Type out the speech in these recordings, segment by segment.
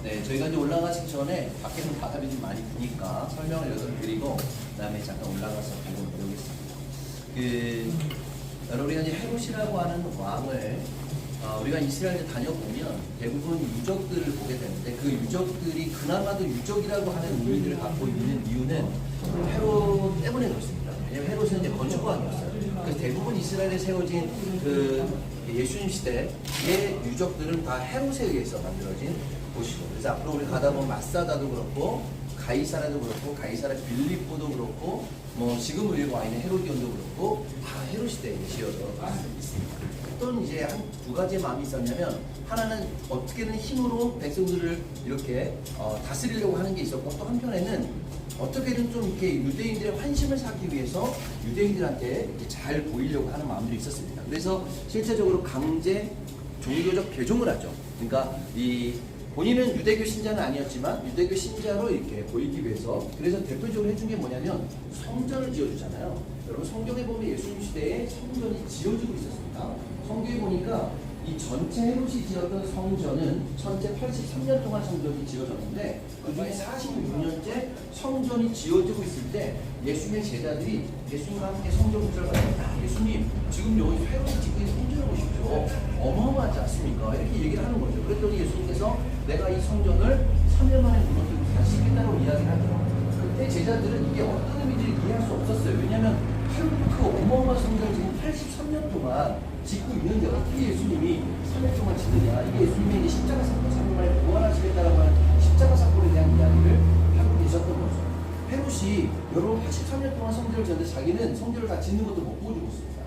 네, 저희가 이제 올라가기 전에 밖에는 바람이 좀 많이 부니까 설명을 여러분 드리고 그다음에 잠깐 올라가서 보고 배우겠습니다. 여러분, 우리가 이제 헤롯이라고 하는 왕을 우리가 이스라엘에 다녀보면 대부분 유적들을 보게 되는데, 그 유적들이 그나마도 유적이라고 하는 의미를 갖고 있는 이유는 헤롯 때문에 그렇습니다. 왜냐하면 헤롯은 이제 건축왕이었어요. 그래서 대부분 이스라엘에 세워진 예수님 시대의 유적들은 다 헤롯에 의해서 만들어진 곳이고, 그래서 앞으로 우리 가다 보면 마사다도 그렇고 가이사라도 그렇고 가이사라 빌립보도 그렇고 뭐 지금 우리가 와 있는 헤로디온도 그렇고 다 헤롯 시대에 지어져 있습니다. 또 이제 한 두 가지의 마음이 있었냐면, 하나는 어떻게든 힘으로 백성들을 이렇게 다스리려고 하는 게 있었고, 또 한편에는 어떻게든 좀 이렇게 유대인들의 환심을 사기 위해서 유대인들한테 잘 보이려고 하는 마음들이 있었습니다. 그래서 실제적으로 강제 종교적 개종을 하죠. 그러니까 본인은 유대교 신자는 아니었지만 유대교 신자로 이렇게 보이기 위해서, 그래서 대표적으로 해준 게 뭐냐면 성전을 지어주잖아요. 여러분, 성경에 보면 예수님 시대에 성전이 지어지고 있었습니다. 성경에 보니까 이 전체 헤롯이 지었던 성전은 전체 83년 동안 성전이 지어졌는데, 그 중에 46년째 성전이 지어지고 있을 때 예수님의 제자들이 예수님과 함께 성전 구절을 받았다. 예수님, 지금 여기 헤롯이 짓고 있는 성전을 보십시오. 어마어마하지 않습니까? 이렇게 얘기를 하는 거죠. 그랬더니 예수님께서 내가 이 성전을 3년 만에 무너뜨리고 다시 짓겠다고 이야기를 하죠. 그때 제자들은 이게 어떤 의미인지 이해할 수 없었어요. 왜냐하면 헤롯도 그 어마어마한 성전을 지금 83년 동안 짓고 있는데 어떻게 예수님이 3년 동안 짓느냐. 이게 예수님의 이제 십자가 사건, 3년 만에 부활하시겠다라고 하는 십자가 사건에 대한 이야기를 하고 계셨던 거죠. 헤롯이 여러분 83년 동안 성전을 지었는데 자기는 성전을 다 짓는 것도 못 보여주고 있습니다.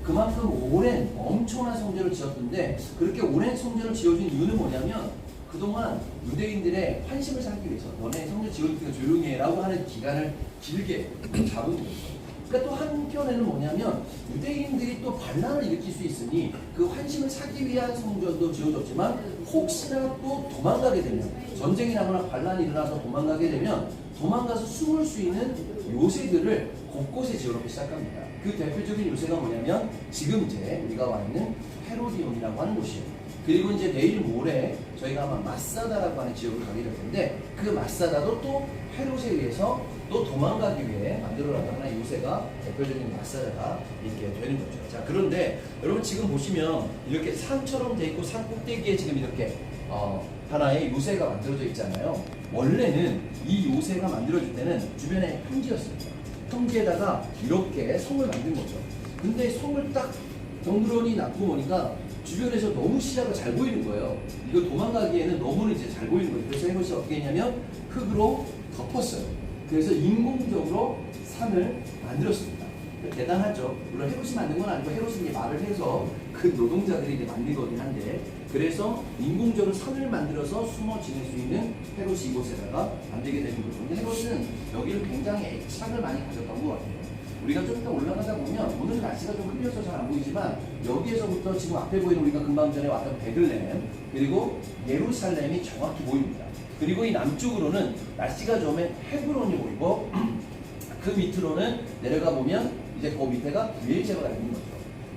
그만큼 오랜 엄청난 성전을 지었는데, 그렇게 오랜 성전을 지어준 이유는 뭐냐면 그동안 유대인들의 환심을 사기 위해서 너네 성전 지어주니까 조용히 해라고 하는 기간을 길게 잡은 거죠. 그러니까 또 한편에는 뭐냐면 유대인들이 또 반란을 일으킬 수 있으니 그 환심을 사기 위한 성전도 지어졌지만, 혹시나 또 도망가게 되면, 전쟁이 나거나 반란이 일어나서 도망가게 되면 도망가서 숨을 수 있는 요새들을 곳곳에 지어놓기 시작합니다. 그 대표적인 요새가 뭐냐면 지금 이제 우리가 와 있는 헤로디온이라고 하는 곳이에요. 그리고 이제 내일 모레 저희가 아마 마사다라고 하는 지역을 가게 될 텐데, 그 마사다도 또 헤롯에 의해서 또 도망가기 위해 만들어놨던 하나의 요새가 대표적인 마사다가 있게 되는 거죠. 자, 그런데 여러분 지금 보시면 이렇게 산처럼 돼 있고 산 꼭대기에 지금 이렇게 하나의 요새가 만들어져 있잖아요. 원래는 이 요새가 만들어질 때는 주변에 평지였습니다. 평지에다가 이렇게 성을 만든 거죠. 근데 성을 딱 덩그러니 놔두고 보니까 주변에서 너무 시야가 잘 보이는 거예요. 이거 도망가기에는 너무 이제 잘 보이는 거예요. 그래서 헤롯이 어떻게 했냐면 흙으로 덮었어요. 그래서 인공적으로 산을 만들었습니다. 대단하죠. 물론 헤롯이 만든 건 아니고 헤롯이 이제 말을 해서 그 노동자들이 이제 만든 거긴 한데, 그래서 인공적으로 산을 만들어서 숨어 지낼 수 있는 헤롯이 이곳에다가 만들게 되는 거죠. 근데 헤롯은 여기를 굉장히 애착을 많이 가졌던 것 같아요. 우리가 좀 더 올라가다 보면, 오늘 날씨가 좀 흐려서 잘 안 보이지만 여기에서부터 지금 앞에 보이는 우리가 금방 전에 왔던 베들레헴, 그리고 예루살렘이 정확히 보입니다. 그리고 이 남쪽으로는 날씨가 좋으면 헤브론이 보이고, 그 밑으로는 내려가 보면 이제 그 밑에가 브엘셰바가 있는 거죠.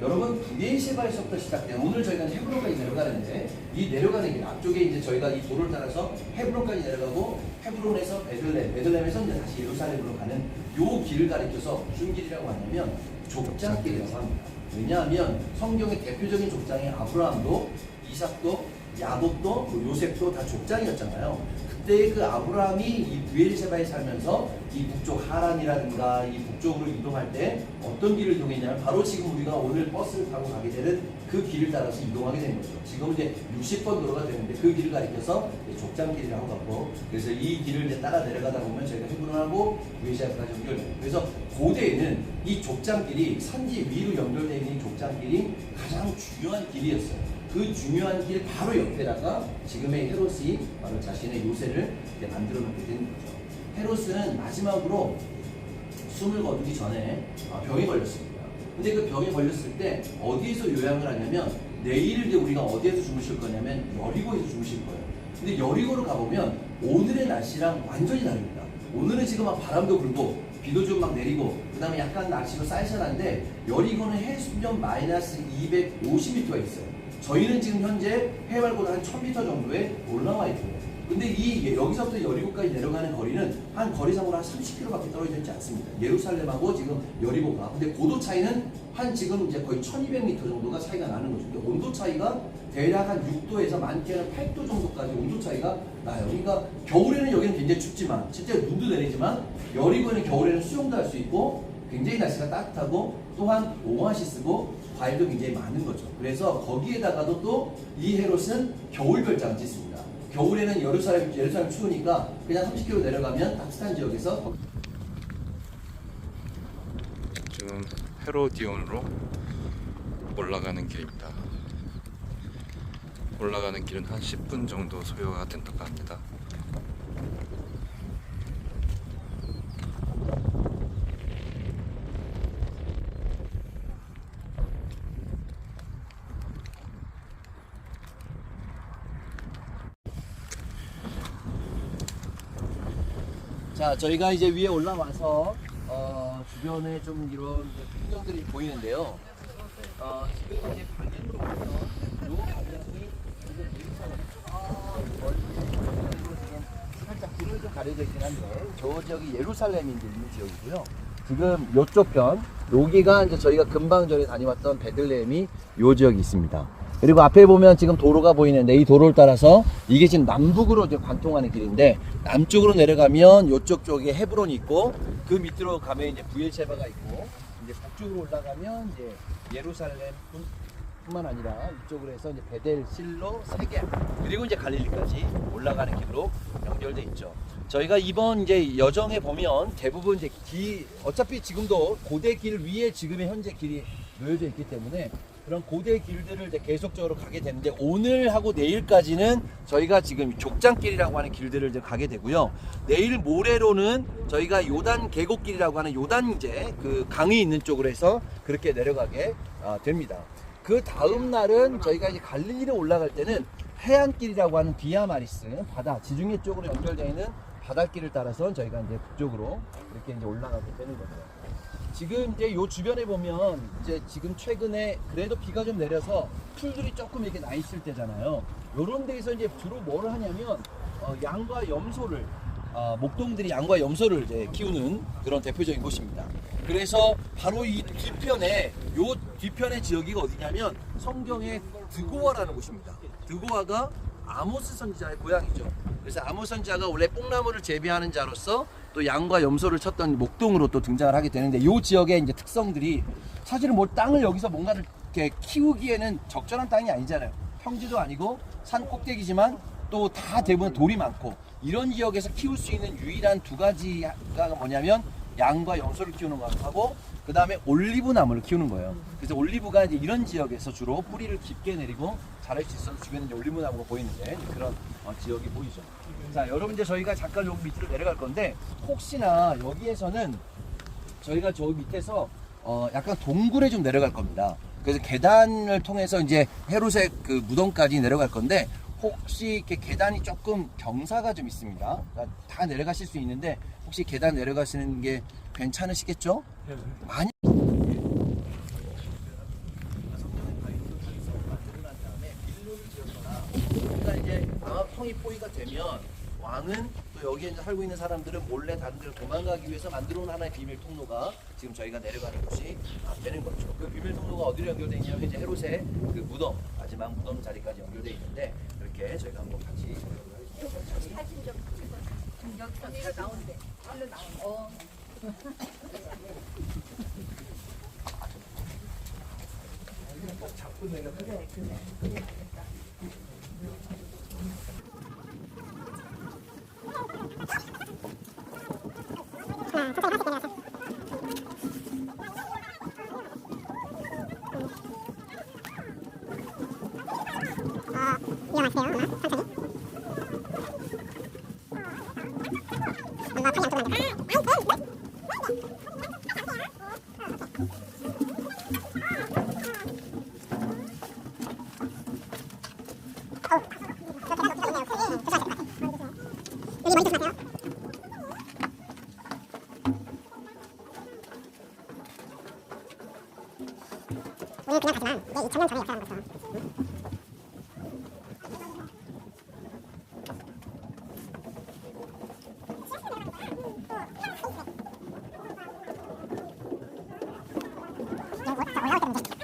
여러분, 브엘셰바에서부터 시작된, 오늘 저희가 헤브론까지 내려가는데, 이 내려가는 길 앞쪽에 이제 저희가 이 도로를 따라서 헤브론까지 내려가고, 헤브론에서 베들레헴에서 이제 다시 예루살렘으로 가는 요 길을 가리켜서 무슨 길이라고 하냐면 족장길이라고 합니다. 왜냐하면 성경의 대표적인 족장이 아브라함도, 이삭도, 야곱도, 요셉도 다 족장이었잖아요. 그때 그 아브라함이 이 브엘셰바에 살면서 이 북쪽 하란이라든가 이 북쪽으로 이동할 때 어떤 길을 이동했냐면 바로 지금 우리가 오늘 버스를 타고 가게 되는 그 길을 따라서 이동하게 된 거죠. 지금 이제 60번 도로가 되는데 그 길을 가리켜서 족장길이라고 하고, 그래서 이 길을 이제 따라 내려가다 보면 저희가 헤브론하고 브엘셰바까지 연결돼요. 그래서 고대에는 이 족장길이 산지 위로 연결되어 있는 이 족장길이 가장 중요한 길이었어요. 그 중요한 길 바로 옆에다가 지금의 헤롯이 바로 자신의 요새를 만들어 놓게 된 거죠. 헤롯은 마지막으로 숨을 거두기 전에 병에 걸렸습니다. 근데 그 병에 걸렸을 때 어디에서 요양을 하냐면, 내일 이제 우리가 어디에서 주무실 거냐면 여리고에서 주무실 거예요. 근데 여리고로 가보면 오늘의 날씨랑 완전히 다릅니다. 오늘은 지금 막 바람도 불고 비도 좀 막 내리고 그다음에 약간 날씨가 쌀쌀한데 여리고는 해수면 마이너스 250m가 있어요. 저희는 지금 현재 해발보다 한 1000m 정도에 올라와 있고 근데 여기서부터 여리고까지 내려가는 거리는 한 거리상으로 한 30km밖에 떨어져 있지 않습니다. 예루살렘하고 지금 여리고가. 근데 고도 차이는 한 지금 이제 거의 1200m 정도가 차이가 나는 거죠. 근데 온도 차이가 대략 한 6도에서 많게는 8도 정도까지 온도 차이가 나요. 그러니까 겨울에는 여기는 굉장히 춥지만 실제 눈도 내리지만 여리고는 겨울에는 수영도 할 수 있고 굉장히 날씨가 따뜻하고 또한 오아시스고 과일도 굉장히 많은 거죠. 그래서 거기에다가도 또 이 헤롯은 겨울 별장을 짓습니다. 겨울에는 예루살렘 추우니까 그냥 30km 내려가면 따뜻한 지역에서 지금 헤로디온으로 올라가는 길입니다. 올라가는 길은 한 10분 정도 소요가 된다고 합니다. 자, 저희가 이제 위에 올라와서 주변에 좀 이런 풍경들이 보이는데요. 지금 이제 방향으로 보면 요 방향이 살짝 길을 좀 가려져 있긴 한데 저 지역이 예루살렘이 있는 지역이고요. 지금 요쪽 편 여기가 이제 저희가 금방 전에 다녀왔던 베들레헴이 요 지역이 있습니다. 그리고 앞에 보면 지금 도로가 보이는데 이 도로를 따라서 이게 지금 남북으로 이제 관통하는 길인데 남쪽으로 내려가면 요쪽 쪽에 헤브론이 있고 그 밑으로 가면 이제 부엘셰바가 있고 이제 북쪽으로 올라가면 이제 예루살렘 뿐만 아니라 이쪽으로 해서 이제 베델, 실로, 세겜 그리고 이제 갈릴리까지 올라가는 길로 연결돼 있죠. 저희가 이번 이제 여정에 보면 대부분 이제 어차피 지금도 고대 길 위에 지금의 현재 길이 놓여져 있기 때문에 그런 고대 길들을 이제 계속적으로 가게 되는데 오늘하고 내일까지는 저희가 지금 족장길이라고 하는 길들을 이제 가게 되고요. 내일 모레로는 저희가 요단 계곡길이라고 하는 요단 이제 그 강이 있는 쪽으로 해서 그렇게 내려가게 됩니다. 그 다음 날은 저희가 이제 갈릴리로 올라갈 때는 해안길이라고 하는 비아마리스 바다 지중해 쪽으로 연결되어 있는 바닷길을 따라서 저희가 이제 북쪽으로 이렇게 이제 올라가게 되는 거죠. 지금 이제 요 주변에 보면 이제 지금 최근에 그래도 비가 좀 내려서 풀들이 조금 이렇게 나 있을 때잖아요. 요런 데에서 이제 주로 뭐를 하냐면 양과 염소를 목동들이 양과 염소를 이제 키우는 그런 대표적인 곳입니다. 그래서 바로 이 뒤편에 요 뒤편의 지역이 어디냐면 성경의 드고아라는 곳입니다. 드고아가 아모스 선지자의 고향이죠. 그래서 아모스 선지자가 원래 뽕나무를 재배하는 자로서 또 양과 염소를 쳤던 목동으로 또 등장을 하게 되는데 이 지역의 이제 특성들이 사실은 뭐 땅을 여기서 뭔가를 이렇게 키우기에는 적절한 땅이 아니잖아요. 평지도 아니고 산 꼭대기지만 또 다 대부분 돌이 많고 이런 지역에서 키울 수 있는 유일한 두 가지가 뭐냐면 양과 염소를 키우는 거하고 그 다음에 올리브 나무를 키우는 거예요. 그래서 올리브가 이제 이런 지역에서 주로 뿌리를 깊게 내리고 자랄 수 있어서 주변에 이제 올리브 나무가 보이는데 그런 지역이 보이죠. 자, 여러분 이제 저희가 잠깐 여기 밑으로 내려갈 건데 혹시나 여기에서는 저희가 저 밑에서 약간 동굴에 좀 내려갈 겁니다. 그래서 계단을 통해서 이제 헤롯의 그 무덤까지 내려갈 건데 혹시 이렇게 계단이 조금 경사가 좀 있습니다. 그러니까 다 내려가실 수 있는데 혹시 계단 내려가시는 게 괜찮으시겠죠? 네. 많이 그러니까 이제 성이 포위가 되면 왕은 또 여기에 이제 살고 있는 사람들은 몰래 다른 데로 도망가기 위해서 만들어 놓은 하나의 비밀 통로가 지금 저희가 내려가는 곳이 되는 거죠. 그 비밀 통로가 어디로 연결되어 있냐면 이제 헤롯의 그 무덤, 마지막 무덤 자리까지 연결되어 있는데 이렇게 저희가 한번 같이 사진 좀 여기서 내가 나온대. 일로 나온. 자꾸 내가 그래. 우리는 그냥 가지만 이게 2000년 전에 역사라는 거죠.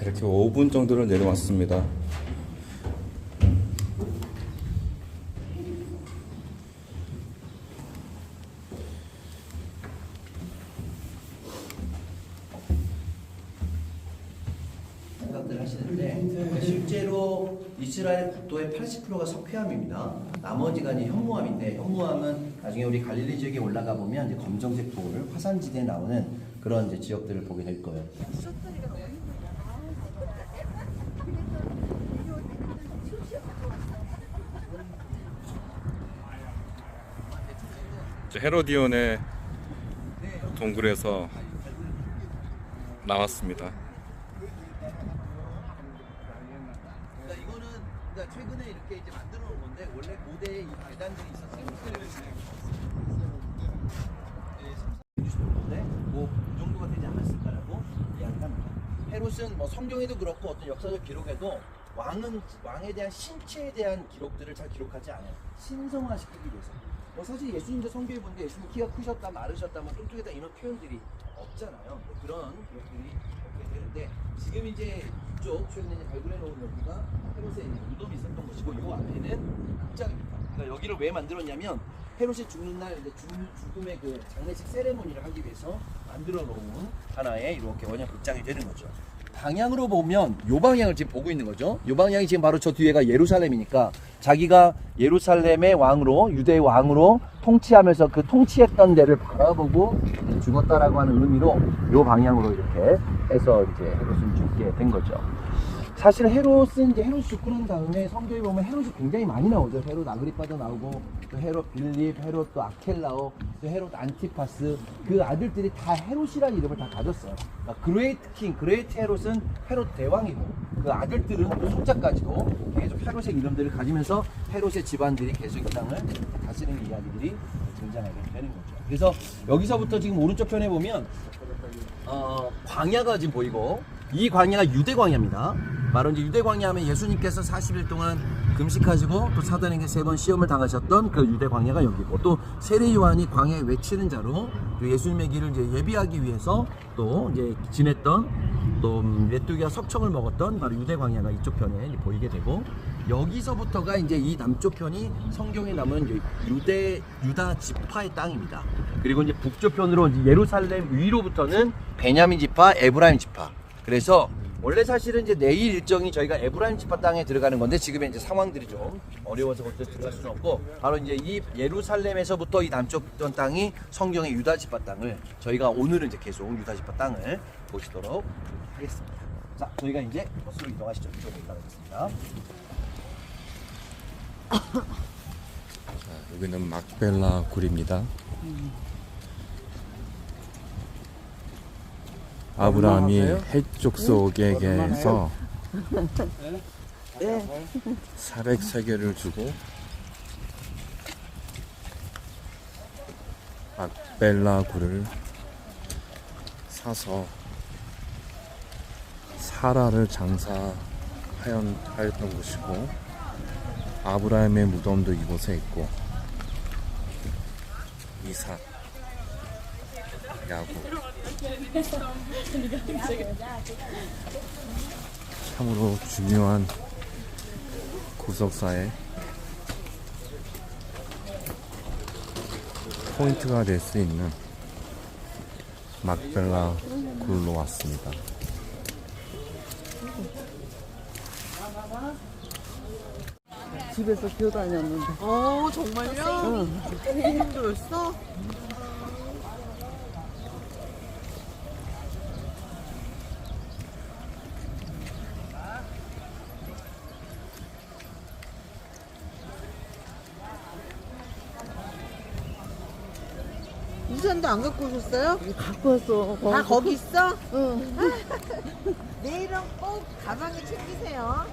이렇게 5분 정도를 내려왔습니다. 생각들 하시는데 실제로 이스라엘 국토의 80%가 석회암입니다. 나머지가 이제 현무암인데 현무암은 나중에 우리 갈릴리 지역에 올라가 보면 이제 검정색 돌 화산지대에 나오는 그런 이제 지역들을 보게 될 거예요. 헤로디온의 동굴에서 나왔습니다. 그러니까 이거는 그러니까 최근에 이렇게 이제 만들어 놓은 건데 원래 고대에 이 계단들이 있었어요. 네, 뭐이 정도가 되지 않았을까라고 이야기를 합니다. 헤롯은 뭐 성경에도 그렇고 어떤 역사적 기록에도 왕에 대한 신체에 대한 기록들을 잘 기록하지 않아요. 신성화시키기 위해서. 뭐 사실 예수님도 성경에 보는데 예수님 키가 크셨다, 마르셨다, 뭐 뚱뚱했다 이런 표현들이 없잖아요. 뭐 그런 기록들이 없게 되는데 지금 이제 이쪽 최근에 발굴해 놓은 여기가 헤롯의 무덤이 있었던 곳이고 이 앞에는 극장입니다. 그러니까 여기를 왜 만들었냐면 헤롯이 죽는 날 이제 죽음의 그 장례식 세레모니를 하기 위해서 만들어 놓은 하나의 이렇게 원형 극장이 되는 거죠. 방향으로 보면 요 방향을 지금 보고 있는 거죠. 요 방향이 지금 바로 저 뒤에가 예루살렘이니까 자기가 예루살렘의 왕으로 유대의 왕으로 통치하면서 그 통치했던 데를 바라보고 죽었다라고 하는 의미로 요 방향으로 이렇게 해서 이제 헤롯은 죽게 된 거죠. 사실 헤롯은 이제 헤롯 죽고 난 다음에 성경에 보면 헤롯이 굉장히 많이 나오죠. 헤롯 아그리빠도 나오고 또 헤롯 빌립, 헤롯 또 아켈라오, 또 헤롯 안티파스 그 아들들이 다 헤롯이라는 이름을 다 가졌어요. 그러니까 그레이트 킹, 그레이트 헤롯은 헤롯 대왕이고 그 아들들은 또 손자까지도 계속 헤롯의 이름들을 가지면서 헤롯의 집안들이 계속 이 땅을 다스리는 이야기들이 등장하게 되는 거죠. 그래서 여기서부터 지금 오른쪽 편에 보면 광야가 지금 보이고 이 광야가 유대 광야입니다. 바로 이제 유대 광야 하면 예수님께서 40일 동안 금식하시고 또 사단에게 3번 시험을 당하셨던 그 유대 광야가 여기고 또 세례 요한이 광야에 외치는 자로 예수님의 길을 이제 예비하기 위해서 또 이제 지냈던 또 메뚜기와 석청을 먹었던 바로 유대 광야가 이쪽 편에 이제 보이게 되고 여기서부터가 이제 이 남쪽 편이 성경에 남은 유다 지파의 땅입니다. 그리고 이제 북쪽 편으로 이제 예루살렘 위로부터는 베냐민 지파, 에브라임 지파. 그래서 원래 사실은 이제 내일 일정이 저희가 에브라임 지파 땅에 들어가는 건데 지금의 이제 상황들이 좀 어려워서 그때 들어갈 수는 없고 바로 이제 이 예루살렘에서부터 이 남쪽 땅이 성경의 유다 지파 땅을 저희가 오늘은 이제 계속 유다 지파 땅을 보시도록 하겠습니다. 자, 저희가 이제 버스로 이동하시죠. 이쪽으로 가겠습니다. 자, 여기는 막벨라 굴입니다. 아브라함이 헷 족속에게서 400세겔을 주고 막벨라 굴을 사서 사라를 장사하였던 곳이고 아브라함의 무덤도 이곳에 있고 이삭, 야곱 참으로 중요한 구석사에 포인트가 될 수 있는 막벨라 굴로 왔습니다. 집에서 기어다녔는데. 정말요? 응. 이 정도였어? 우산도 안 갖고 오셨어요? 갖고 왔어. 다 거기 있어? 응. 내일은 꼭 가방에 챙기세요.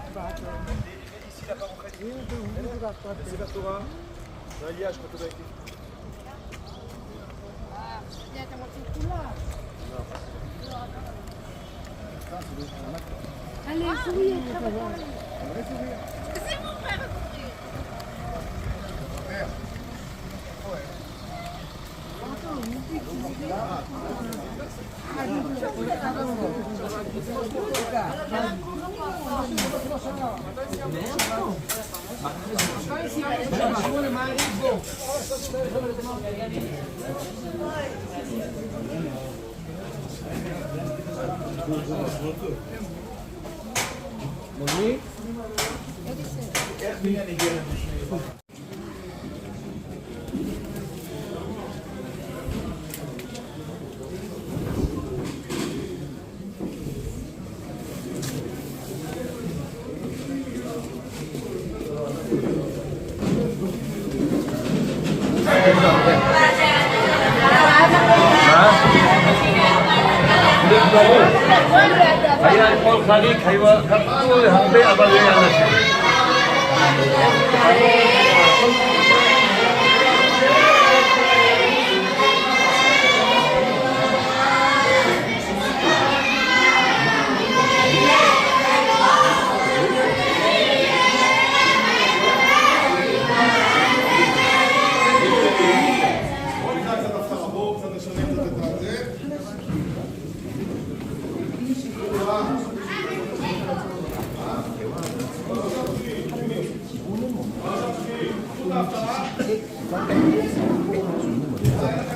Kaya po lagi kayo kapto hambe abale anak.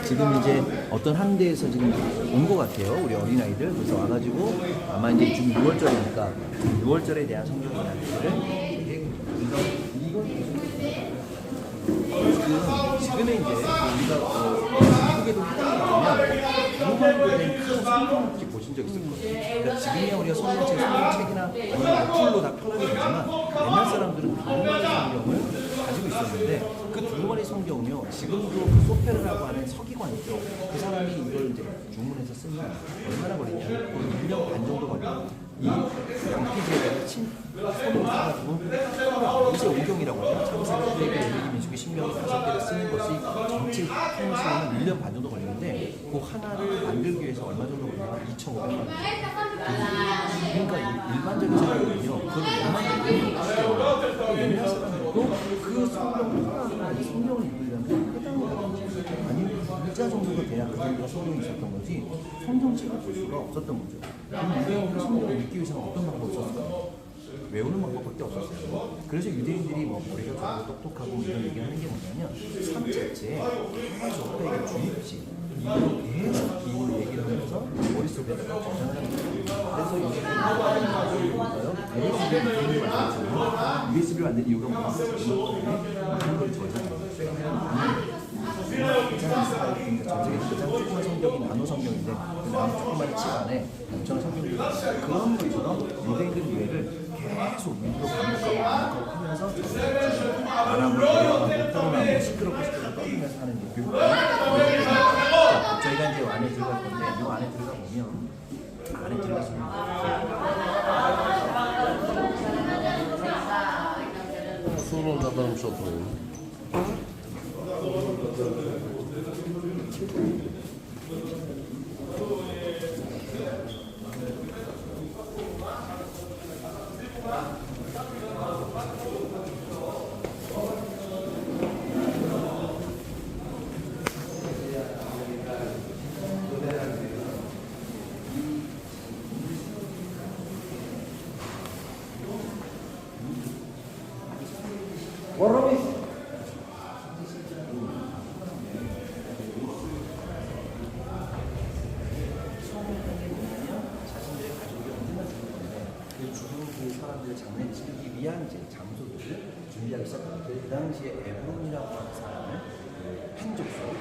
지금 이제 어떤 함대에서 지금 온 것 같아요. 우리 어린아이들. 그래서 와가지고 아마 이제 지금 6월절이니까 6월절에 대한 성경을 지금의 이제 우리가 미국에도 보면 정말로 된 큰 성경 혹시 보신 적 있을 거예요. 그러니까 지금이야 우리가 성경책이나 아니면 풀로 다 편하게 되지만 옛날 사람들은 두루마리 성경을 가지고 있었는데 그 두루마리 성경은요 지금도 그 소페르라고 하는 서기관이죠. 그 사람이 이걸 이제 주문해서 쓰면 얼마나 걸리냐면 거의 1년 반 정도 걸려요. 이 양피지에다가 손으로 써가지고 이제 오경이라고 하죠. 창세기의 레위기 민수기 신명기 5개를 쓰는 것이 전체 통수는 1년 반 정도 걸리는데 그 하나를 만들기 위해서 얼마 정도 걸리냐면 2,500만 원. 그러니까 일반적인 사람은요 그걸 얼마나 걸리냐면 옛날 사람들도 그 성경을 읽으려면 해당을 아니 일자 정도가 돼야 그 정도가 성경이 있었던 거지 성경책을 볼 수가 없었던 거죠. 그럼 유대인들은 성경을 읽기 위해서는 어떤 방법이 없었을까요? 외우는 방법밖에 없었어요. 그래서 유대인들이 뭐 머리가 좋고 똑똑하고 이런 얘기하는 게 뭐냐면 삶 자체에 계속 이게 주입식 이걸로 계속 이 얘기를 하면서 머릿속에다가 저장을 하는 거예요. 그래서 USB를 만든 이유가 뭐냐면 많은 걸 저장하는 거예요. 가장 스타일이 전 세계 가장 조그만 성경이 나노 성경인데 그 나노 조그만 칩 안에 엄청난 성경이 있어요. 그런 것처럼 유대인들 유해를 계속 일부러 반복하고 하면서 바람을 내려가고 떠나고 시끄럽고 떠들면서 하는 교육을 저희가 이제 안에 들어갈 건데 이 안에 들어가 보면 안에 들어가시면 Solo nadam szotą. 사람들을 장례치르기 위한 이제 장소들을 준비하기 시작합니다. 그 당시에 에브론이라고 하는 사람을 한 족속,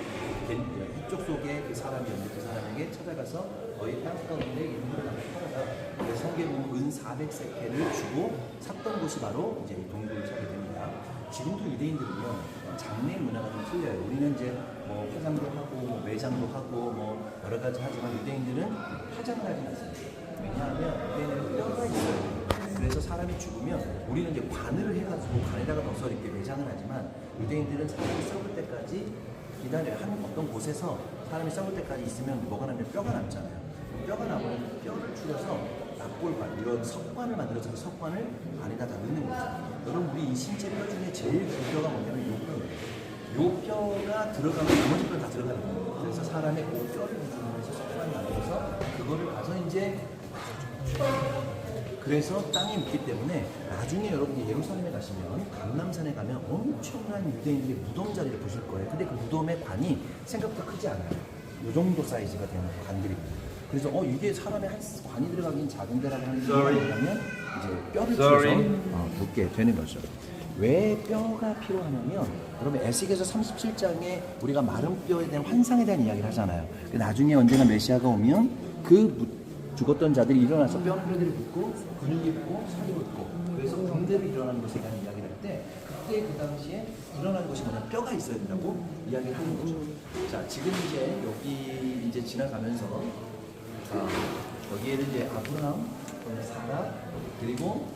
이쪽 속에 그 사람이었는데 그 사람에게 찾아가서 너희 땅 가운데 이름을 팔아라. 그래서 성경은 은 400세켈을 주고 샀던 곳이 바로 이제 동굴을 찾게 됩니다. 지금도 유대인들은요 장례 문화가 좀 틀려요. 우리는 이제 뭐 화장도 하고 뭐 매장도 하고 뭐 여러 가지 하지만 유대인들은 화장을 하지 않습니다. 왜냐하면 유대인은 뼈가 있어요. 그래서 사람이 죽으면 우리는 이제 관을 해가지고 관에다가 넣어서 이렇게 매장을 하지만 유대인들은 사람이 썩을 때까지 기다려요. 한 어떤 곳에서 사람이 썩을 때까지 있으면 뭐가 나면 뼈가 남잖아요. 뼈가 남으면 뼈를 추려서 납골관, 이런 석관을 만들어서 그 석관을 안에다 다 넣는 거죠. 여러분 우리 이 신체 뼈 중에 제일 긴 뼈가 뭐냐면 요 뼈예요. 요 뼈가 들어가면 나머지 뼈는 다 들어가는 거예요. 그래서 사람의 그 뼈를 기준으로 해서 석관을 만들어서 그거를 가서 이제 그래서 땅에 묻기 때문에 나중에 여러분이 예루살렘에 가시면 감람산에 가면 엄청난 유대인들의 무덤 자리를 보실 거예요. 근데 그 무덤의 관이 생각보다 크지 않아요. 이 정도 사이즈가 되는 관들입니다. 그래서 이게 사람의 한 관이 들어가긴 작은데라고 하는 게 뭐냐면 이제 뼈를 풀어서 묻게 되는 거죠. 왜 뼈가 필요하냐면 여러분 에스겔서 37장에 우리가 마른 뼈에 대한 환상에 대한 이야기를 하잖아요. 나중에 언젠가 메시아가 오면 그 죽었던 자들이 일어나서 뼈들이 붙고 근육이 붙고 살이 붙고 그래서 군대로 일어나는 것에 대한 이야기를 할 때 그때 그 당시에 일어나는 것이 뭐냐 뼈가 있어야 된다고 이야기를 하는 거죠. 자 지금 이제 여기 이제 지나가면서 여기에는 이제 아브라함, 사라 그리고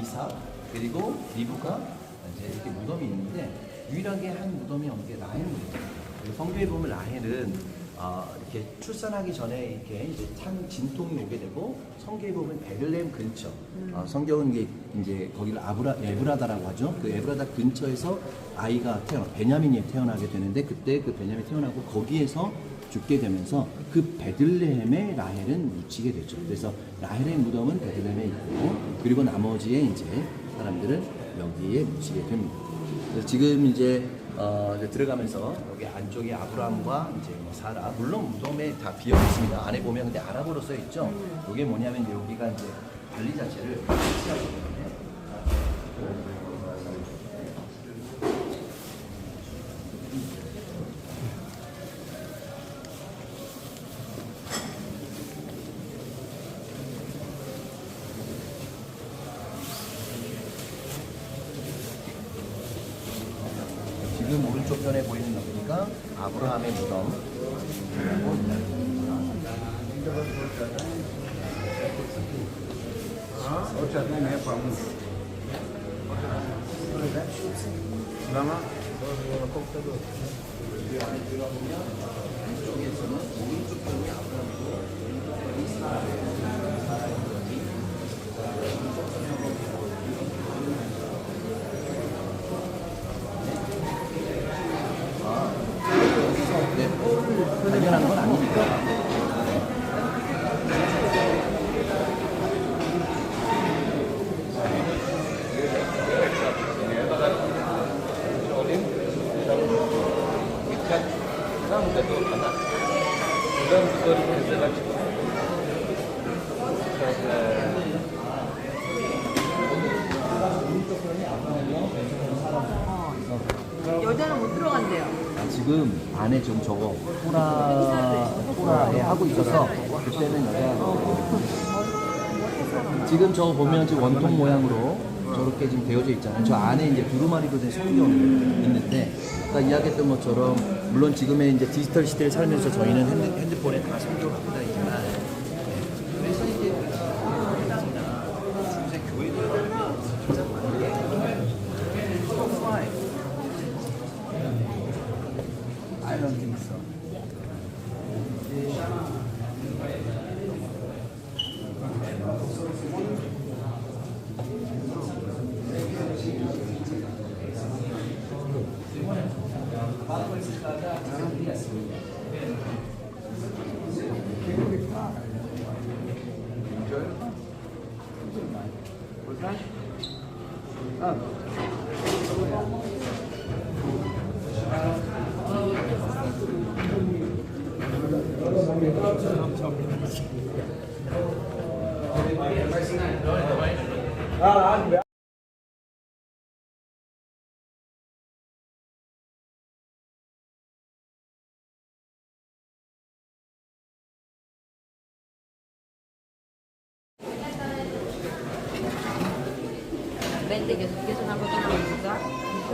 이삭 그리고 리브가 이제 이렇게 무덤이 있는데 유일하게 한 무덤이 없는 게 라헬 무덤이에요. 성경에 보면 라헬은 이렇게 출산하기 전에 이렇게 이제 찬 진통이 오게 되고 성경에 보면 베들레헴 근처 성경은 이제 거기를 에브라다라고 하죠. 그 에브라다 근처에서 아이가 베냐민이 태어나게 되는데 그때 그 베냐민이 태어나고 거기에서 죽게 되면서 그 베들레헴에 라헬은 묻히게 되죠. 그래서 라헬의 무덤은 베들레헴에 있고 그리고 나머지의 이제 사람들은 여기에 묻히게 됩니다. 그래서 지금 이제 들어가면서 여기 안쪽에 아브라함과 이제 뭐 사라 물론 무덤에 다 비어 있습니다. 안에 보면 근데 아랍어로 써 있죠. 이게 뭐냐면 여기가 이제 관리 자체를 시하기 때문에 지금 오른쪽 편에 보이는 여기가 아브라함의 무덤. 이 안에 들어가보면 이쪽에서는 오른쪽 편이 아브라함이고 왼쪽 편이 사라예요. 발견한 건 아니니까. 여자는 못 들어간대요. 지금 안에 지금 저거 호라에 하고 있어서 그때는 지금 저 보면 지금 원통 모양으로 저렇게 지금 되어져 있잖아요. 저 안에 이제 두루마리로 된 성경이 있는데 아까 이야기했던 것처럼 물론 지금의 이제 디지털 시대를 살면서 저희는 핸드폰에 다 성경을 갖고 다니지만 그래서 이제 우리가 요새 교회들 가면 진짜 많은 게 I don't think so. 맨때 계속 한번 들어보니까 O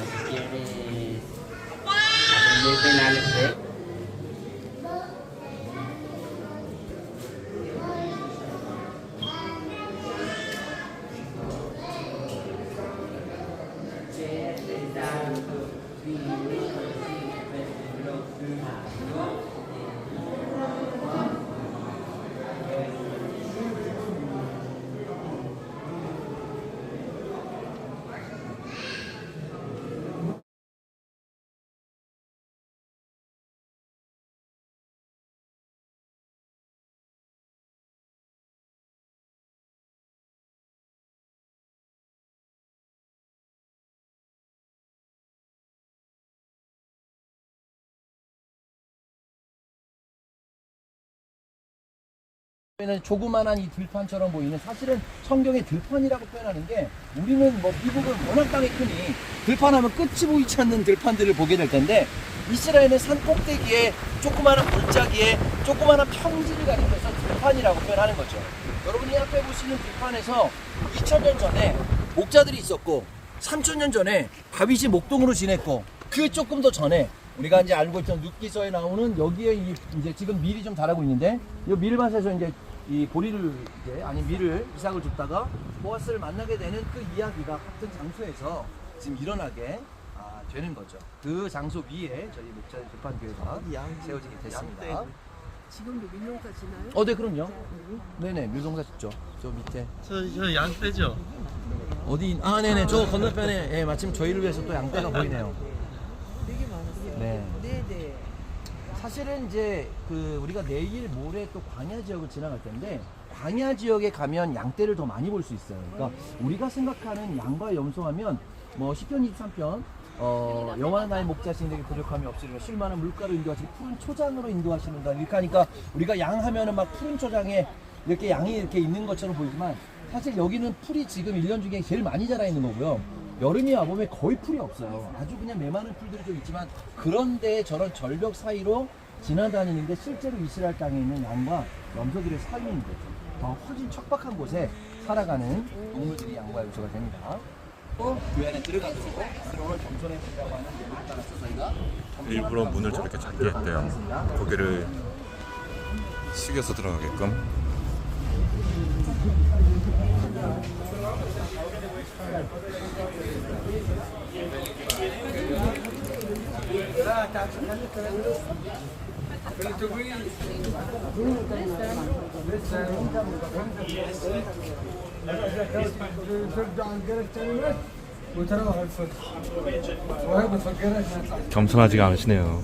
si quieres aprender penales, ¿eh? 조그만한 이 들판처럼 보이는, 사실은 성경의 들판이라고 표현하는 게, 우리는 뭐 미국은 워낙 땅이 크니 들판하면 끝이 보이지 않는 들판들을 보게 될 텐데, 이스라엘은 산 꼭대기에 조그만한 골짜기에 조그만한 평지를 가리면서 들판이라고 표현하는 거죠. 여러분이 앞에 보시는 들판에서 2000년 전에 목자들이 있었고, 3000년 전에 다윗이 목동으로 지냈고, 그 조금 더 전에 우리가 이제 알고 있던 룻기서에 나오는, 여기에 이제 지금 밀이 좀 자라고 있는데, 이 밀밭에서 이제 이 보리를 이제, 아니 밀을, 이삭을 줍다가 보아스를 만나게 되는 그 이야기가 같은 장소에서 지금 일어나게 되는 거죠. 그 장소 위에 저희 목자의 들판교회가 세워지게 됐습니다. 지금도 밀농사 지나요? 네, 그럼요. 네네, 밀농사 짓죠. 저 밑에. 저 양떼죠? 어디? 네네, 저 건너편에, 예, 마침 저희를 위해서 또 양떼가 보이네요. 되게 많았어요. 네. 네네. 사실은 이제 우리가 내일 모레 또 광야 지역을 지나갈 텐데, 광야 지역에 가면 양떼를 더 많이 볼 수 있어요. 그러니까 우리가 생각하는 양과 염소하면 뭐 시편 23편 영원한 나의 목자신 내게 부족함이 없으리라, 쉴만한 물가로 인도하시고 푸른 초장으로 인도하시는가, 이렇게 하니까 우리가 양 하면은 막 푸른 초장에 이렇게 양이 이렇게 있는 것처럼 보이지만, 사실 여기는 풀이 지금 1년 중에 제일 많이 자라 있는 거고요. 여름이 와보면 거의 풀이 없어요. 아주 그냥 메마른 풀들이 좀 있지만, 그런데 저런 절벽 사이로 지나다니는 게 실제로 이스라엘 땅에 있는 양과 염소들의 삶인 거죠. 더 훨씬 척박한 곳에 살아가는 동물들이 양과 염소가 됩니다. 교회 안에 들어가도록 오늘 겸손의 문이라고 하는 예물을 따라서 저희가 일부러 문을 저렇게 작게 했대요. 고개를 숙여서 들어가게끔. 겸손하지가 않으시네요.